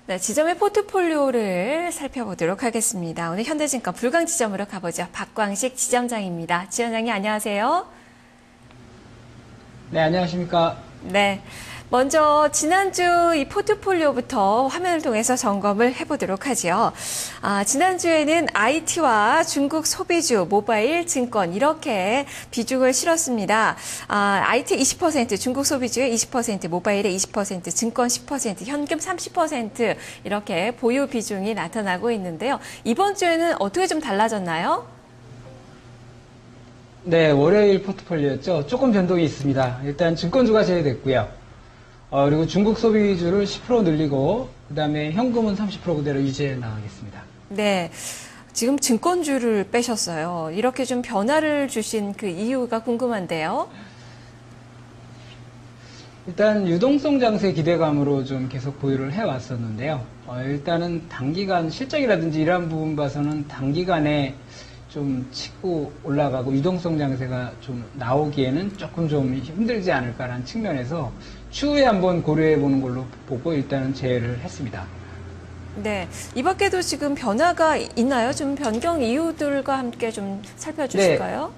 네, 지점의 포트폴리오를 살펴보도록 하겠습니다. 오늘 현대증권 불광 지점으로 가보죠. 박광식 지점장입니다. 지점장님 안녕하세요. 네, 안녕하십니까. 네. 먼저 지난주 이 포트폴리오부터 화면을 통해서 점검을 해보도록 하죠. 지난주에는 IT와 중국 소비주, 모바일, 증권 이렇게 비중을 실었습니다. IT 20%, 중국 소비주의 20%, 모바일의 20%, 증권 10%, 현금 30% 이렇게 보유 비중이 나타나고 있는데요. 이번 주에는 어떻게 좀 달라졌나요? 네, 월요일 포트폴리오였죠. 조금 변동이 있습니다. 일단 증권주가 제외됐고요. 그리고 중국 소비주를 10% 늘리고 그다음에 현금은 30% 그대로 유지해 나가겠습니다. 네, 지금 증권주를 빼셨어요. 이렇게 좀 변화를 주신 그 이유가 궁금한데요. 일단 유동성 장세 기대감으로 좀 계속 보유를 해왔었는데요. 일단은 단기간 실적이라든지 이러한 부분 봐서는 단기간에 좀 치고 올라가고 유동성 장세가 좀 나오기에는 조금 좀 힘들지 않을까라는 측면에서 추후에 한번 고려해 보는 걸로 보고 일단은 제외를 했습니다. 네, 이 밖에도 지금 변화가 있나요? 좀 변경 이유들과 함께 좀 살펴주실까요?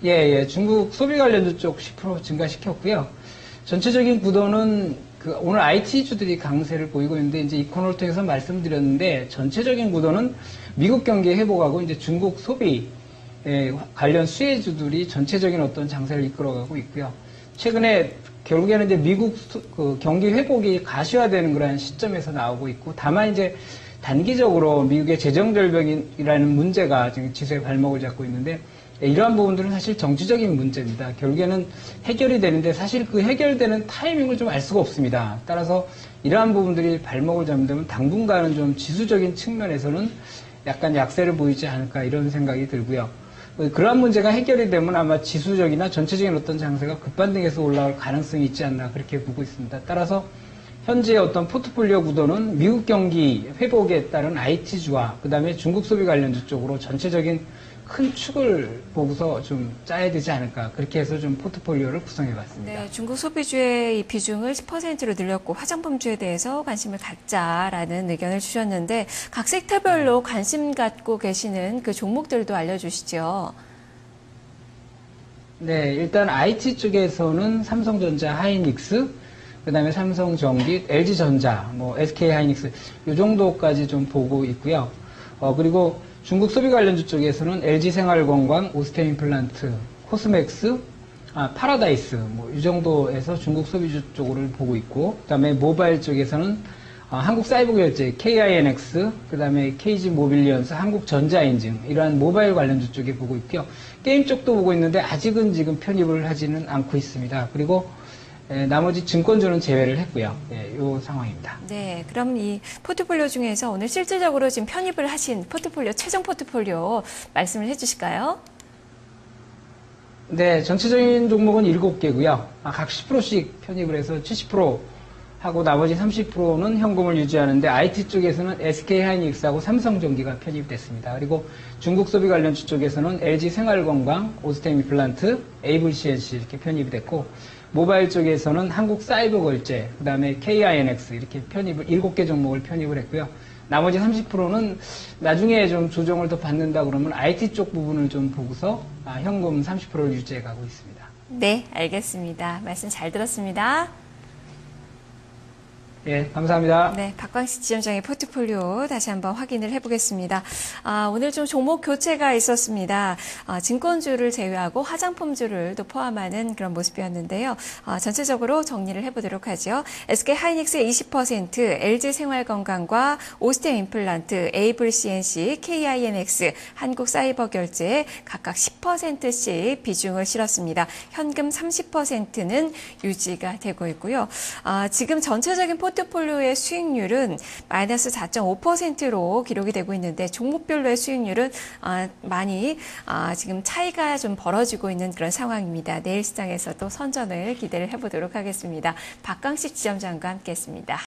네. 예. 중국 소비 관련주 쪽 10% 증가시켰고요. 전체적인 구도는 오늘 IT주들이 강세를 보이고 있는데 이제 이 코너를 통해서 말씀드렸는데 전체적인 구도는 미국 경기 회복하고 이제 중국 소비 관련 수혜주들이 전체적인 어떤 장세를 이끌어가고 있고요. 최근에 결국에는 이제 미국 경기 회복이 가시화되는 그런 시점에서 나오고 있고 다만 이제 단기적으로 미국의 재정 절벽이라는 문제가 지금 지수의 발목을 잡고 있는데 이러한 부분들은 사실 정치적인 문제입니다. 결국에는 해결이 되는데 사실 그 해결되는 타이밍을 좀 알 수가 없습니다. 따라서 이러한 부분들이 발목을 잡는다면 당분간은 좀 지수적인 측면에서는 약간 약세를 보이지 않을까 이런 생각이 들고요. 그러한 문제가 해결이 되면 아마 지수적이나 전체적인 어떤 장세가 급반등해서 올라올 가능성이 있지 않나 그렇게 보고 있습니다. 따라서 현재 어떤 포트폴리오 구도는 미국 경기 회복에 따른 IT주와 그다음에 중국 소비 관련주 쪽으로 전체적인 큰 축을 보고서 좀 짜야 되지 않을까 그렇게 해서 좀 포트폴리오를 구성해 봤습니다. 네, 중국 소비주의 이 비중을 10%로 늘렸고 화장품주에 대해서 관심을 갖자라는 의견을 주셨는데 각 섹터별로 관심 갖고 계시는 그 종목들도 알려주시죠. 네, 일단 IT 쪽에서는 삼성전자, 하이닉스, 그다음에 삼성전기, LG전자, SK하이닉스 이 정도까지 좀 보고 있고요. 그리고 중국 소비 관련주 쪽에서는 LG생활건강, 오스테임플란트, 코스맥스, 파라다이스 이 정도에서 중국 소비주 쪽으로 보고 있고 그다음에 모바일 쪽에서는 한국사이버결제, KINX, 그다음에 KG모빌리언스, 한국전자인증 이러한 모바일 관련주 쪽에 보고 있고요. 게임 쪽도 보고 있는데 아직은 지금 편입을 하지는 않고 있습니다. 그리고 나머지 증권주는 제외를 했고요. 이 상황입니다. 네, 그럼 이 포트폴리오 중에서 오늘 실질적으로 지금 편입을 하신 포트폴리오, 최종 포트폴리오 말씀을 해주실까요? 네, 전체적인 종목은 7개고요. 각 10%씩 편입을 해서 70% 하고 나머지 30%는 현금을 유지하는데 IT 쪽에서는 SK하이닉스하고 삼성전기가 편입됐습니다. 그리고 중국 소비 관련주 쪽에서는 LG생활건강, 오스테임플란트, 에이블CNC 이렇게 편입이 됐고 모바일 쪽에서는 한국사이버결제, 그 다음에 KINX 이렇게 편입을 7개 종목을 편입을 했고요. 나머지 30%는 나중에 좀 조정을 더 받는다 그러면 IT 쪽 부분을 좀 보고서 현금 30%를 유지해 가고 있습니다. 네, 알겠습니다. 말씀 잘 들었습니다. 예, 감사합니다. 네, 박광식 지점장의 포트폴리오 다시 한번 확인을 해보겠습니다. 오늘 좀 종목 교체가 있었습니다. 증권주를 제외하고 화장품주를 또 포함하는 그런 모습이었는데요. 전체적으로 정리를 해보도록 하죠. SK하이닉스의 20%, LG생활건강과 오스템임플란트, 에이블CNC, KINX, 한국사이버결제 각각 10%씩 비중을 실었습니다. 현금 30%는 유지가 되고 있고요. 지금 전체적인 포트폴리오의 수익률은 마이너스 4.5%로 기록이 되고 있는데 종목별로의 수익률은 많이 지금 차이가 좀 벌어지고 있는 그런 상황입니다. 내일 시장에서도 선전을 기대를 해보도록 하겠습니다. 박광식 지점장과 함께했습니다.